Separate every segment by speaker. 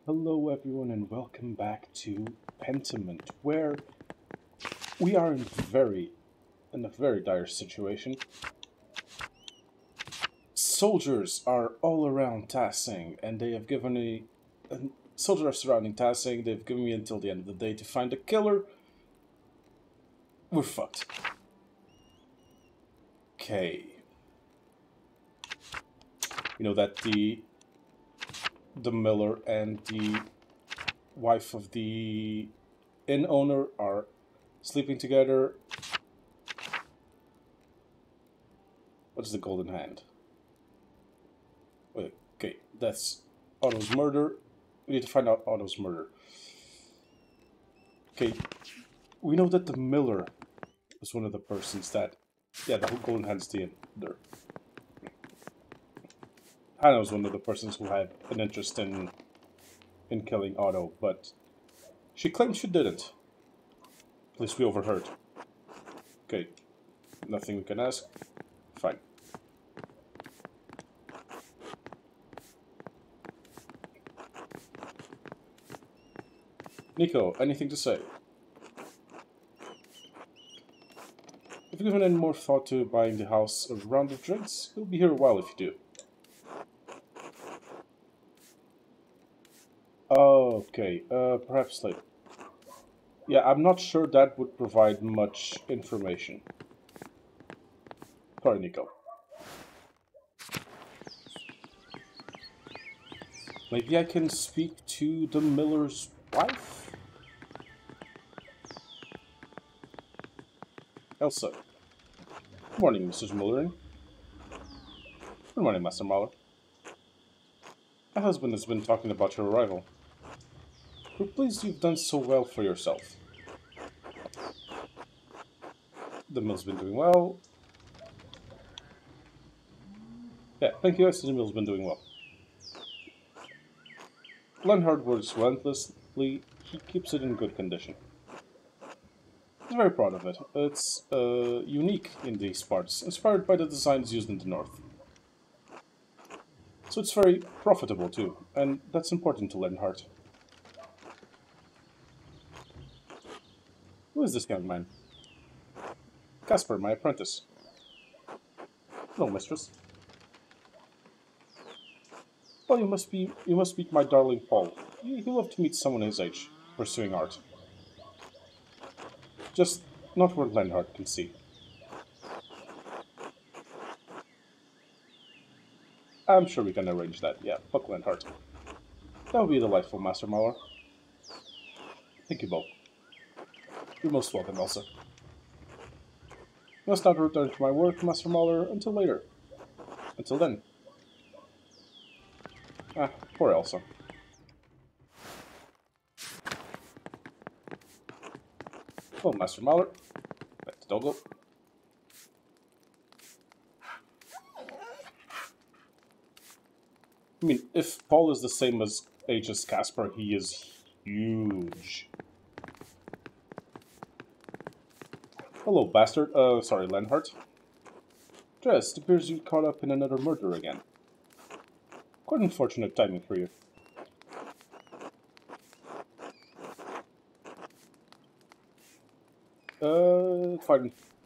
Speaker 1: Hello everyone and welcome back to Pentiment, where we are in a very dire situation. Soldiers are all around Tassing, and they have given me soldiers are surrounding Tassing. They've given me until the end of the day to find the killer. We're fucked. Okay. You know that the miller and the wife of the inn owner are sleeping together. What's the golden hand? Wait, okay, that's Otto's murder. We need to find out Otto's murder. Okay, we know that the miller was one of the persons that... Yeah, the golden hand's the ender. Hannah was one of the persons who had an interest in killing Otto, but she claimed she didn't. At least we overheard. Okay, nothing we can ask. Fine. Nico, anything to say? If you've given any more thought to buying the house a round of drinks, you'll be here a while if you do. Okay, perhaps later. Yeah, I'm not sure that would provide much information. Sorry, Nico. Maybe I can speak to the miller's wife? Elsa. Good morning, Mrs. Mullering. Good morning, Master Mahler. My husband has been talking about your arrival. We're pleased you've done so well for yourself. The mill's been doing well. Yeah, thank you, the mill's been doing well. Leonhard works relentlessly. He keeps it in good condition. He's very proud of it. It's unique in these parts, inspired by the designs used in the north. So it's very profitable too, and that's important to Leonhard. Who is this young man? Casper, my apprentice. No, mistress. Well, you must meet my darling Paul. He'll love to meet someone his age, pursuing art. Just not where Leonhard can see. I'm sure we can arrange that, yeah, fuck Leonhard. That would be delightful, Master Mahler. Thank you both. You're most welcome, Elsa. I must not return to my work, Master Mahler, until later. Until then. Ah, poor Elsa. Well, Master Mahler, back to Doggo. I mean, if Paul is the same age as Casper, he is huge. Hello, bastard. Sorry, Leonhard. Dress, it appears you caught up in another murder again. Quite unfortunate timing for you.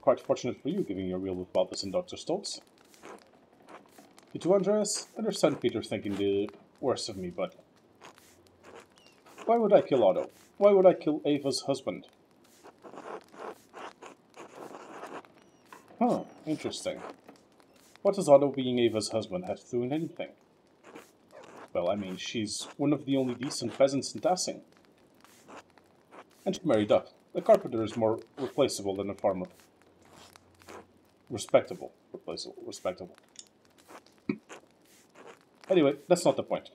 Speaker 1: Quite fortunate for you, giving your wheel with Balthus and Dr. Stoltz. You too, Andreas? I understand Peter thinking the worst of me, but... Why would I kill Otto? Why would I kill Ava's husband? Huh, interesting. What does Otto being Ava's husband have to do with anything? Well, I mean, she's one of the only decent peasants in Tassing. And she married up. A carpenter is more replaceable than a farmer. Respectable. Respectable. Anyway, that's not the point.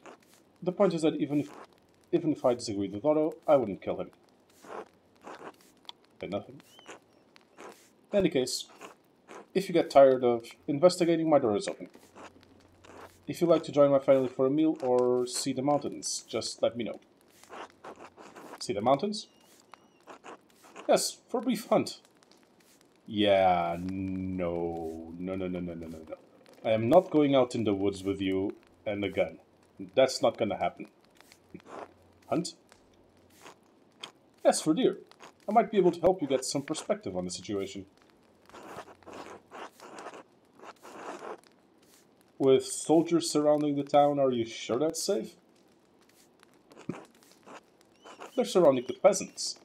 Speaker 1: The point is that even if I disagreed with Otto, I wouldn't kill him. Okay, nothing. In any case, if you get tired of investigating, my door is open. If you'd like to join my family for a meal or see the mountains, just let me know. See the mountains? Yes, for a brief hunt. Yeah, no. I am not going out in the woods with you and a gun. That's not gonna happen. Hunt? Yes, for deer. I might be able to help you get some perspective on the situation. With soldiers surrounding the town, are you sure that's safe? They're surrounding the peasants.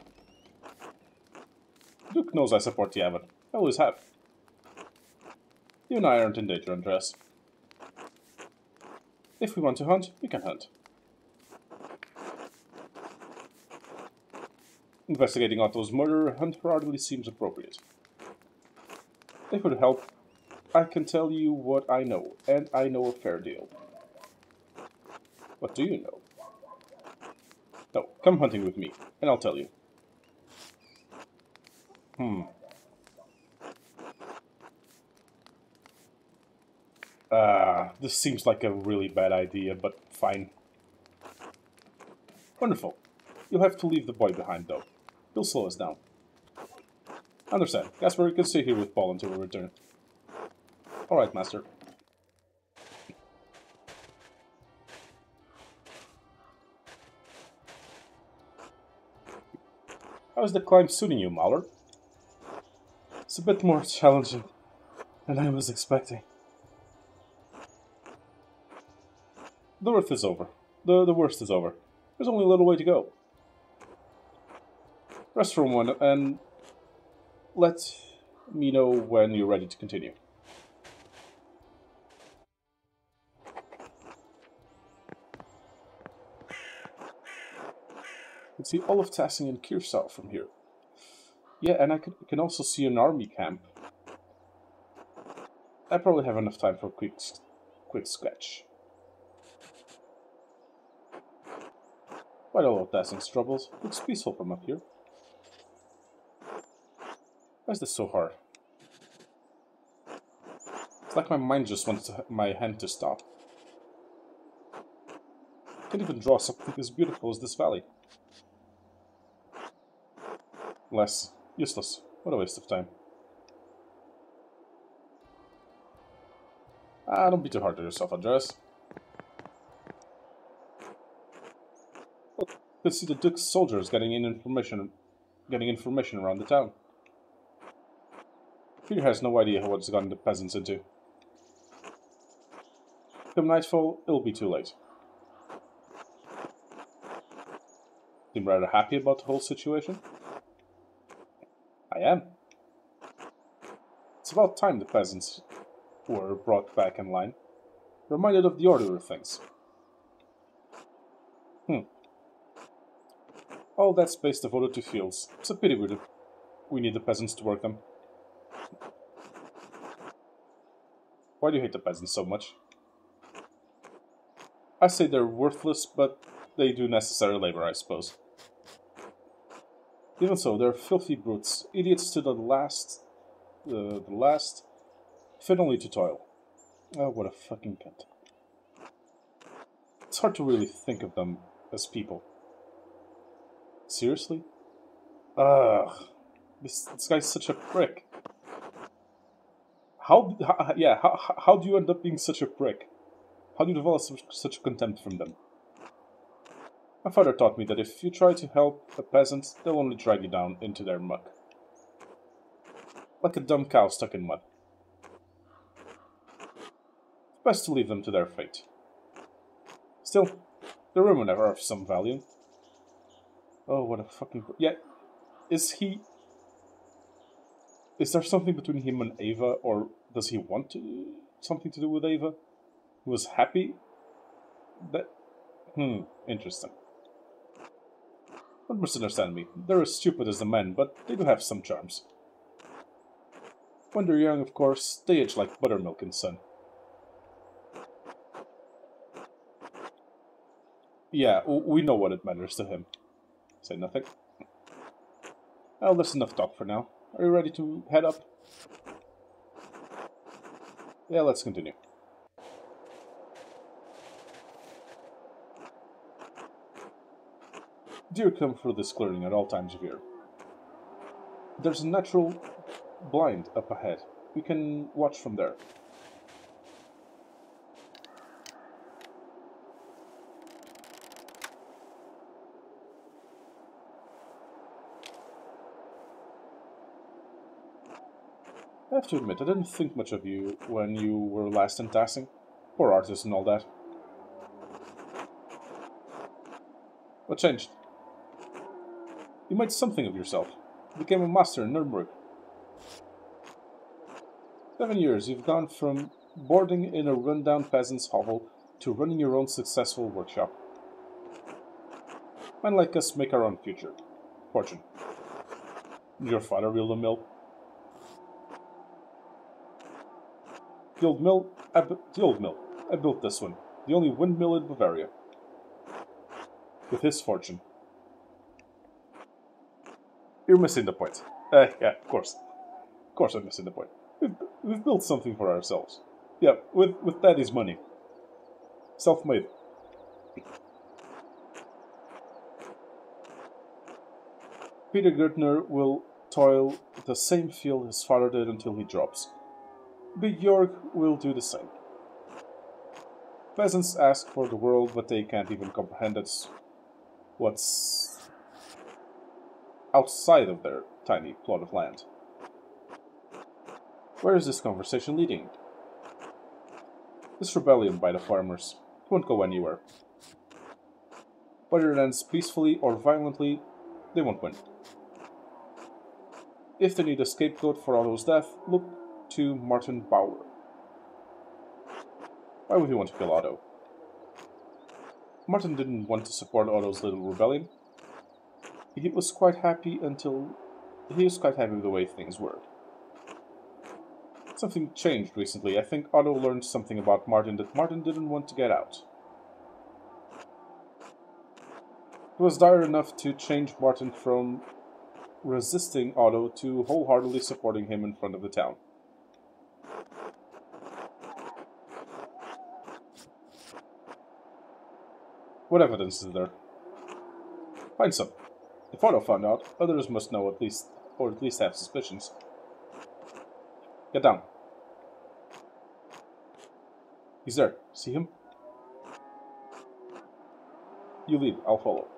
Speaker 1: Duke knows I support the abbot. I always have. You and I aren't in danger, Andres. If we want to hunt, we can hunt. Investigating Otto's murder hunt hardly seems appropriate. If it would help, I can tell you what I know, and I know a fair deal. What do you know? No, come hunting with me, and I'll tell you. This seems like a really bad idea, but fine. Wonderful. You'll have to leave the boy behind, though. He'll slow us down. Understand. Gasper, you can stay here with Paul until we return. Alright, Master. How is the climb suiting you, Mallard? It's a bit more challenging than I was expecting. The worst is over. The worst is over. There's only a little way to go. Rest for a moment and let me know when you're ready to continue. You can see all of Tassing and Kearsarge from here. Yeah, and I can also see an army camp. I probably have enough time for a quick sketch. Quite a lot of Tassing's troubles. Looks peaceful from up here. Why is this so hard? It's like my mind just wants my hand to stop. I can't even draw something as beautiful as this valley. Less useless. What a waste of time. Don't be too hard on yourself, Andres. Look, you can see the Duke's soldiers getting information around the town. Peter has no idea what's gotten the peasants into. Come nightfall, it'll be too late. Seem rather happy about the whole situation? I am. It's about time the peasants were brought back in line, reminded of the order of things. All that space devoted to fields. It's a pity we need the peasants to work them. Why do you hate the peasants so much? I say they're worthless, but they do necessary labor, I suppose. Even so, they're filthy brutes, idiots to the last, fit only to toil. Oh, what a fucking cunt. It's hard to really think of them as people. Seriously? Ugh. This guy's such a prick. How do you end up being such a prick? How do you develop such contempt from them? My father taught me that if you try to help a peasant, they'll only drag you down into their muck. Like a dumb cow stuck in mud. It's best to leave them to their fate. Still, the women are of some value. Oh, what a fucking... Yeah, is there something between him and Ava, or does he want something to do with Ava? He was happy? Interesting. Don't misunderstand me. They're as stupid as the men, but they do have some charms. When they're young, of course, they age like buttermilk in sun. Yeah, we know what it matters to him. Say nothing. Well, that's enough talk for now. Are you ready to head up? Yeah, let's continue. Deer come through this clearing at all times of year. There's a natural blind up ahead. We can watch from there. I have to admit, I didn't think much of you when you were last in Tassing. Poor artist and all that. What changed? You made something of yourself. You became a master in Nuremberg. 7 years, you've gone from boarding in a rundown peasant's hovel to running your own successful workshop. Men like us make our own future. Fortune. Your father built a mill. The old mill? I built this one. The only windmill in Bavaria. With his fortune. You're missing the point. Yeah, of course. Of course I'm missing the point. We've built something for ourselves. Yeah, with daddy's money. Self-made. Peter Gertner will toil the same field his father did until he drops. Big York will do the same. Peasants ask for the world, but they can't even comprehend what's outside of their tiny plot of land. Where is this conversation leading? This rebellion by the farmers won't go anywhere. Whether it ends peacefully or violently, they won't win. If they need a scapegoat for Otto's death, look to Martin Bauer. Why would he want to kill Otto? Martin didn't want to support Otto's little rebellion. He was quite happy with the way things were. Something changed recently. I think Otto learned something about Martin that Martin didn't want to get out. It was dire enough to change Martin from resisting Otto to wholeheartedly supporting him in front of the town. What evidence is there? Find some. If Otto found out, others must know at least have suspicions. Get down. He's there. See him? You lead, I'll follow.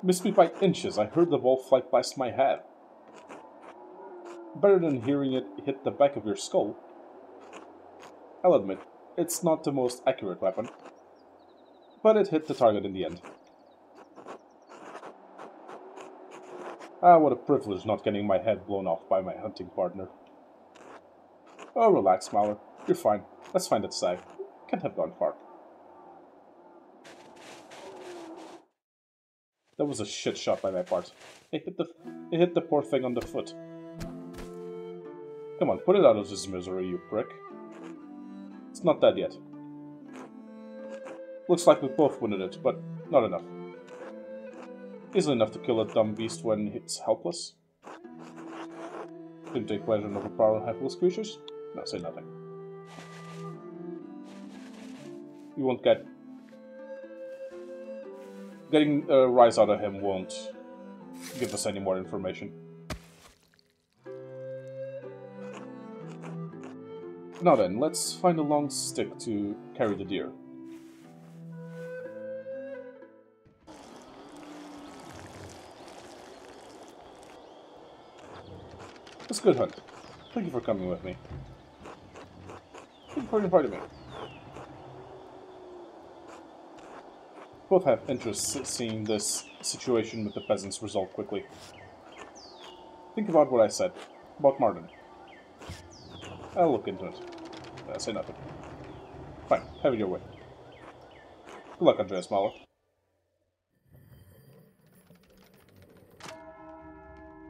Speaker 1: Missed me by inches. I heard the ball fly past my head. Better than hearing it hit the back of your skull. I'll admit, it's not the most accurate weapon, but it hit the target in the end. Ah, what a privilege not getting my head blown off by my hunting partner. Oh, relax, Mauer. You're fine. Let's find that sag. Can't have gone far. That was a shit shot by my part. It hit the poor thing on the foot. Come on, put it out of this misery, you prick. It's not dead yet. Looks like we both wounded it, but not enough. Easily enough to kill a dumb beast when it's helpless. Didn't take pleasure in overpowering helpless creatures? No, say nothing. You won't Getting a rise out of him won't give us any more information. Now then, let's find a long stick to carry the deer. It's a good hunt. Thank you for coming with me. Thank you for inviting me. Both have interests seeing this situation with the peasants resolve quickly. Think about what I said about Martin. I'll look into it. Say nothing. Fine, have it your way. Good luck, Andreas Mahler.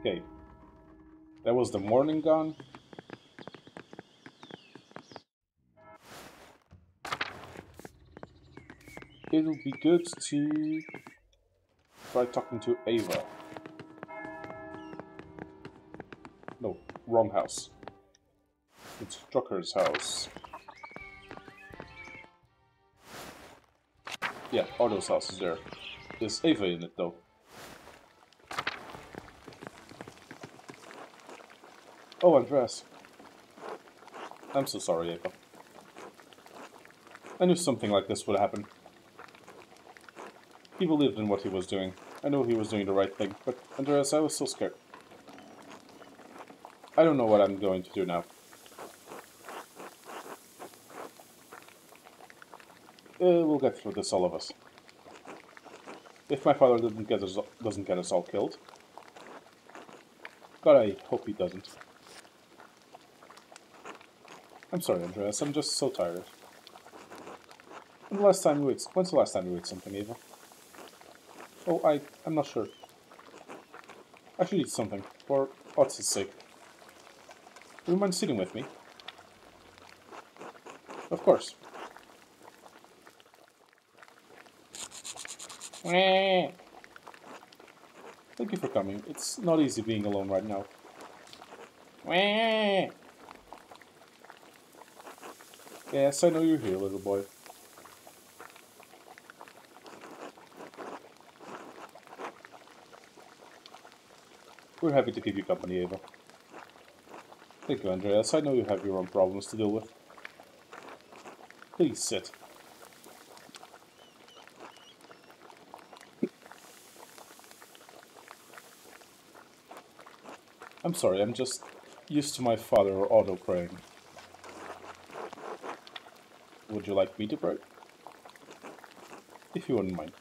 Speaker 1: Okay. That was the morning gone. It'll be good to try talking to Ava. No, wrong house. It's Drucker's house. Yeah, Otto's house is there. Is Ava in it, though? Oh, Andreas. I'm so sorry, Ava. I knew something like this would happen. He believed in what he was doing. I knew he was doing the right thing, but Andreas, I was so scared. I don't know what I'm going to do now. We'll get through this, all of us. If my father doesn't get us all killed. God, I hope he doesn't. I'm sorry, Andreas. I'm just so tired. When's the last time you ate something, Ava? Oh, I'm not sure. I should eat something, for Otz's sake. Do you mind sitting with me? Of course. Thank you for coming. It's not easy being alone right now. Yes, I know you're here, little boy. We're happy to keep you company, Ava. Thank you, Andreas. I know you have your own problems to deal with. Please sit. I'm sorry, I'm just used to my father or Otto praying. Would you like me to pray? If you wouldn't mind.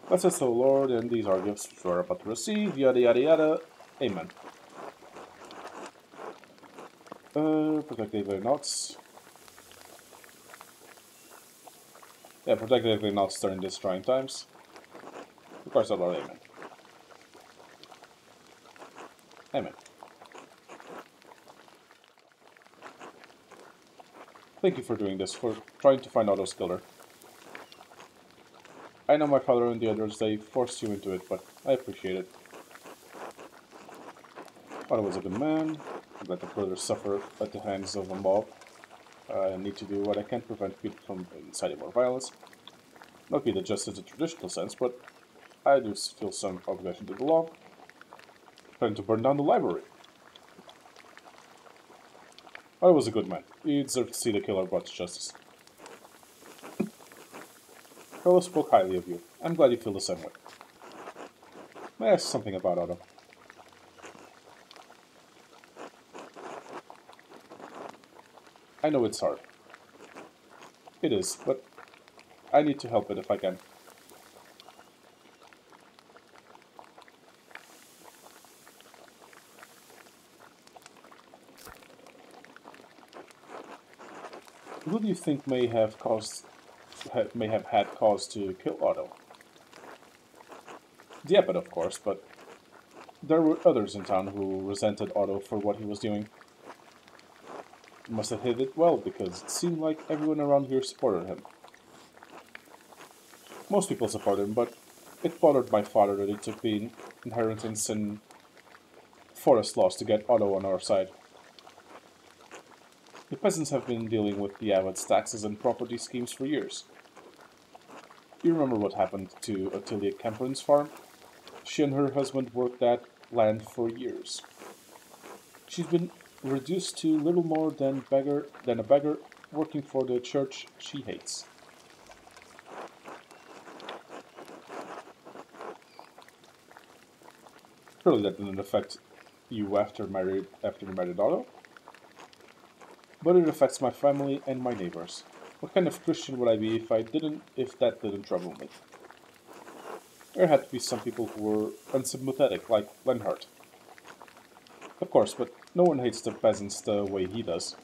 Speaker 1: Bless us, O Lord, and these are gifts which we are about to receive, yada yada yada. Amen. Protect Ava knots. Yeah, protect Ava knots during these trying times. Of course, our Lord, amen. Amen. Thank you for doing this, for trying to find Otto's killer. I know my father and the others, they forced you into it, but I appreciate it. Otto was a good man. I'm glad the brothers suffer at the hands of a mob. I need to do what I can to prevent people from inciting more violence. Not be the justice in the traditional sense, but I do feel some obligation to the law. Trying to burn down the library. Otto was a good man. He deserved to see the killer brought to justice. Carlos spoke highly of you. I'm glad you feel the same way. May I ask something about Otto? I know it's hard. It is, but I need to help it if I can. Who do you think may have had cause to kill Otto? Diepet, of course, but there were others in town who resented Otto for what he was doing. He must have hid it well, because it seemed like everyone around here supported him. Most people supported him, but it bothered my father that it took the inheritance and forest laws to get Otto on our side. The peasants have been dealing with the abbot's taxes and property schemes for years. You remember what happened to Ottilia Kemperin's farm? She and her husband worked that land for years. She's been reduced to little more than a beggar working for the church she hates. Surely that didn't affect you after you married Otto? But it affects my family and my neighbors. What kind of Christian would I be if that didn't trouble me? There had to be some people who were unsympathetic, like Lenhart. Of course, but no one hates the peasants the way he does.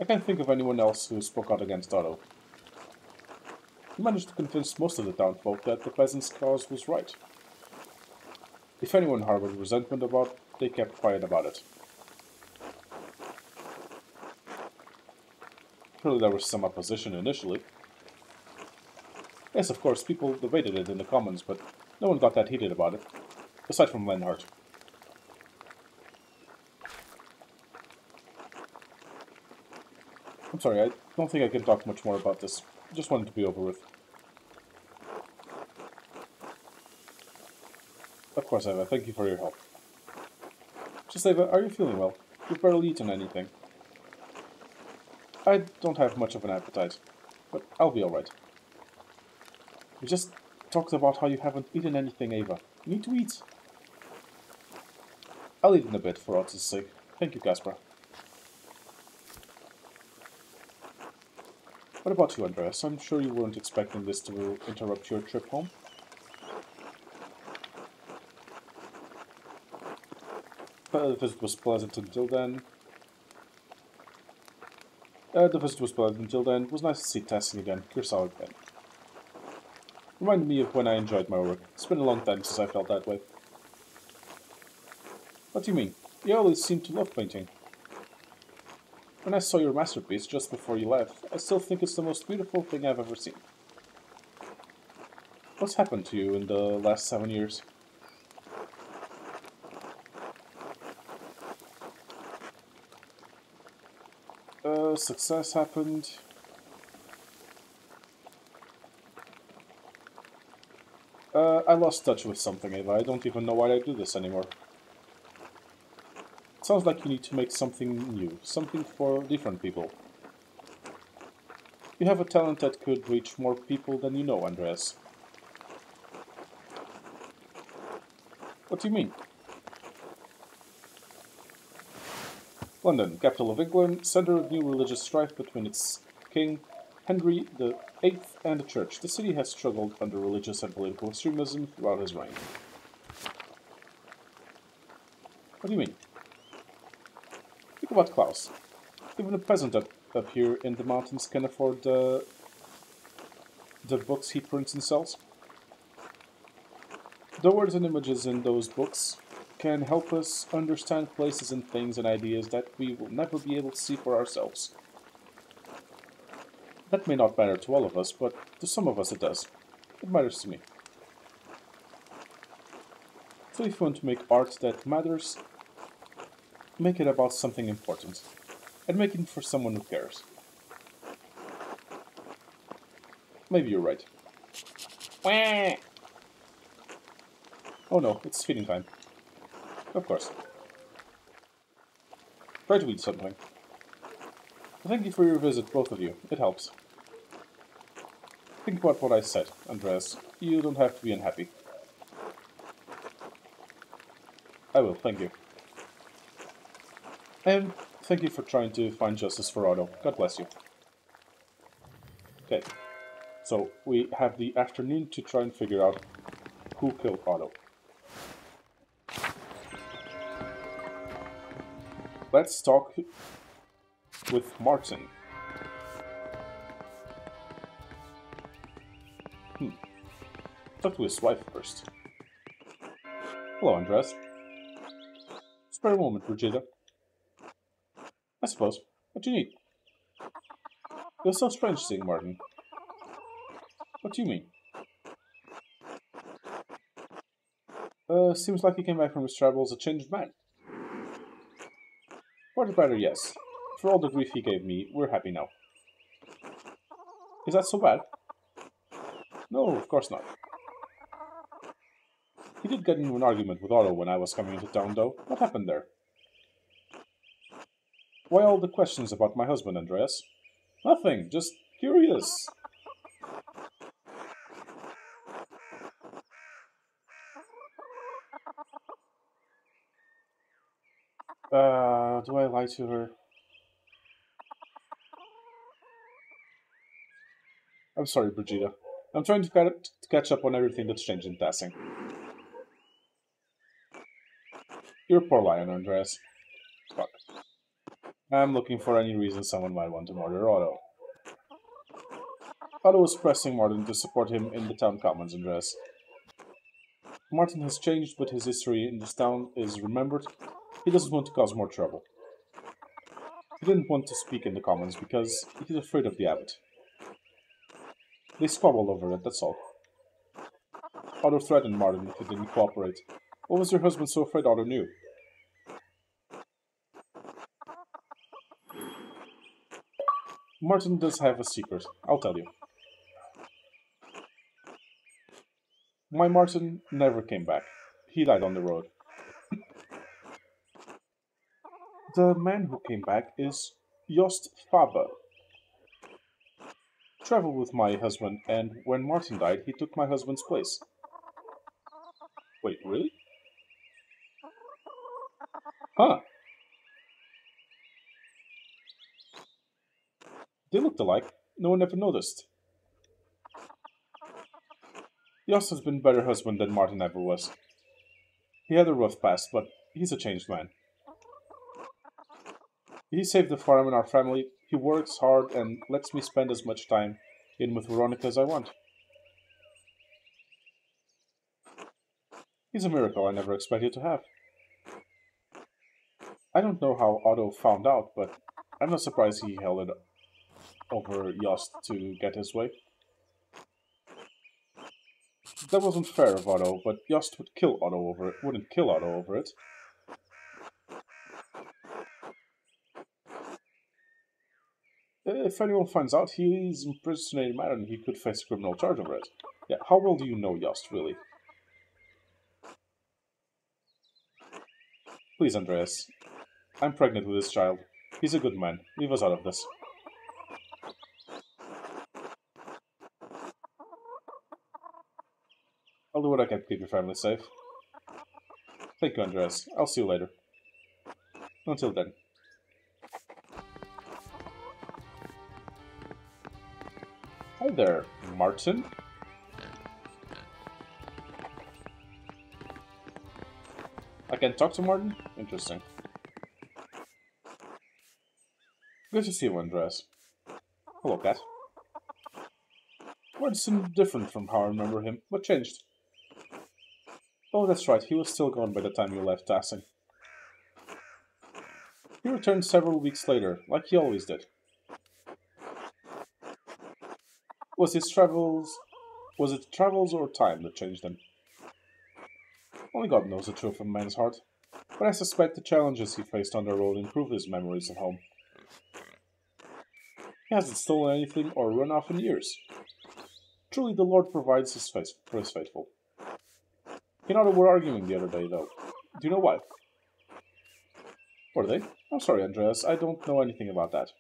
Speaker 1: I can't think of anyone else who spoke out against Otto. He managed to convince most of the townfolk that the peasants' cause was right. If anyone harbored resentment about it, they kept quiet about it. Surely there was some opposition initially. Yes, of course, people debated it in the Commons, but no one got that heated about it, aside from Lenhart. I'm sorry, I don't think I can talk much more about this. Just wanted to be over with. Of course, Eva. Thank you for your help. Just Eva, are you feeling well? You've barely eaten anything. I don't have much of an appetite, but I'll be alright. We just talked about how you haven't eaten anything, Eva. You need to eat. I'll eat in a bit for Otto's sake. Thank you, Caspar. What about you, Andreas? I'm sure you weren't expecting this to interrupt your trip home. The visit was pleasant until then. It was nice to see Tessie again. Kursal again. Reminded me of when I enjoyed my work. It's been a long time since I felt that way. What do you mean? You always seem to love painting. When I saw your masterpiece just before you left, I still think it's the most beautiful thing I've ever seen. What's happened to you in the last 7 years? Success happened. I lost touch with something, Ava. I don't even know why I do this anymore. It sounds like you need to make something new, something for different people. You have a talent that could reach more people than you know, Andreas. What do you mean? London, capital of England, centre of new religious strife between its king, Henry VIII, and the Church. The city has struggled under religious and political extremism throughout his reign. What do you mean? Think about Klaus. Even a peasant up here in the mountains can afford the books he prints and sells. The words and images in those books can help us understand places and things and ideas that we will never be able to see for ourselves. That may not matter to all of us, but to some of us it does. It matters to me. So if you want to make art that matters, make it about something important. And make it for someone who cares. Maybe you're right. Oh no, it's feeding time. Of course. Try to eat something. Thank you for your visit, both of you. It helps. Think about what I said, Andreas. You don't have to be unhappy. I will, thank you. And thank you for trying to find justice for Otto. God bless you. Okay, so we have the afternoon to try and figure out who killed Otto. Let's talk with Martin. Talk to his wife first. Hello, Andres. Spare a moment, Brigida. I suppose. What do you need? It was so strange seeing Martin. What do you mean? Seems like he came back from his travels a changed man. For the better, yes. For all the grief he gave me, we're happy now. Is that so bad? No, of course not. He did get into an argument with Otto when I was coming into town, though. What happened there? Why all the questions about my husband, Andreas? Nothing, just curious. Do I lie to her? I'm sorry, Brigida. I'm trying to catch up on everything that's changed in passing. You're a poor lion, Andreas. Fuck. I'm looking for any reason someone might want to murder Otto. Otto was pressing Martin to support him in the town commons, Andreas. Martin has changed, but his history in this town is remembered. He doesn't want to cause more trouble. He didn't want to speak in the commons because he's afraid of the abbot. They squabbled over it, that's all. Otto threatened Martin if he didn't cooperate. What was your husband so afraid Otto knew? Martin does have a secret, I'll tell you. My Martin never came back. He died on the road. The man who came back is Jost Faber. Traveled with my husband, and when Martin died, he took my husband's place. Wait, really? Huh. They looked alike. No one ever noticed. Jost has been a better husband than Martin ever was. He had a rough past, but he's a changed man. He saved the farm and our family. He works hard and lets me spend as much time in with Veronica as I want. He's a miracle I never expected to have. I don't know how Otto found out, but I'm not surprised he held it over Yost to get his way. That wasn't fair of Otto, but Yost would kill Otto over it. Wouldn't kill Otto over it. If anyone finds out, he's impersonating Matt and he could face a criminal charge over it. Yeah, how well do you know Yost, really? Please, Andreas. I'm pregnant with this child. He's a good man. Leave us out of this. I'll do what I can to keep your family safe. Thank you, Andreas. I'll see you later. Until then. Hi there, Martin. I can talk to Martin? Interesting. Good to see you, Andreas. Hello, Cat. Martin seemed different from how I remember him. What changed? Oh, that's right. He was still gone by the time you left Tassing. He returned several weeks later, like he always did. Was it travels or time that changed him? Only God knows the truth of a man's heart, but I suspect the challenges he faced on the road improved his memories at home. He hasn't stolen anything or run off in years. Truly, the Lord provides for his faithful. He and Otto were arguing the other day, though. Do you know why? Were they? I'm sorry, Andreas, I don't know anything about that.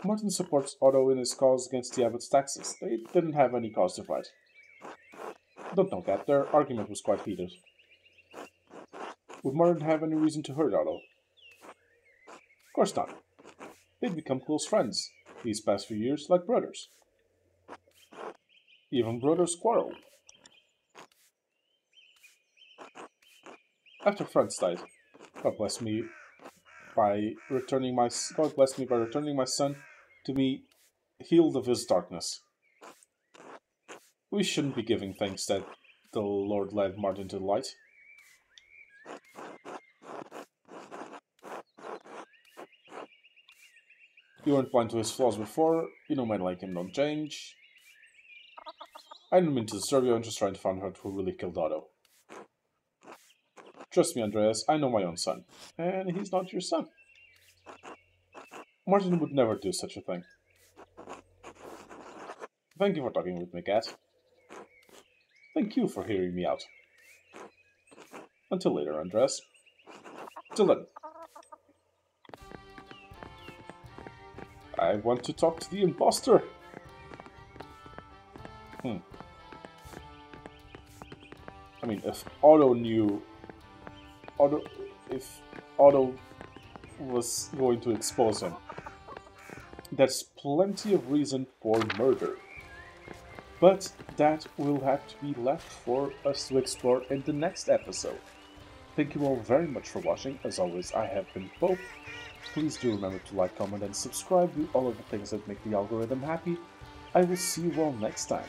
Speaker 1: Martin supports Otto in his cause against the Abbot's taxes. They didn't have any cause to fight. Don't know, Cat. Their argument was quite heated. Would Martin have any reason to hurt Otto? Of course not. They'd become close friends these past few years, like brothers. Even brothers quarrel. After Franz died, God blessed me by returning my son to me, healed of his darkness. We shouldn't be giving thanks that the Lord led Martin to the light. You weren't blind to his flaws before. You know men like him don't change. I didn't mean to disturb you. I'm just trying to find out who really killed Otto. Trust me, Andreas, I know my own son. And he's not your son. Martin would never do such a thing. Thank you for talking with me, Cat. Thank you for hearing me out. Until later, Andreas. Till then. I want to talk to the imposter. I mean, if Otto was going to expose him, that's plenty of reason for murder. But that will have to be left for us to explore in the next episode. Thank you all very much for watching. As always, I have been Pope. Please do remember to like, comment, and subscribe. Do all of the things that make the algorithm happy. I will see you all next time.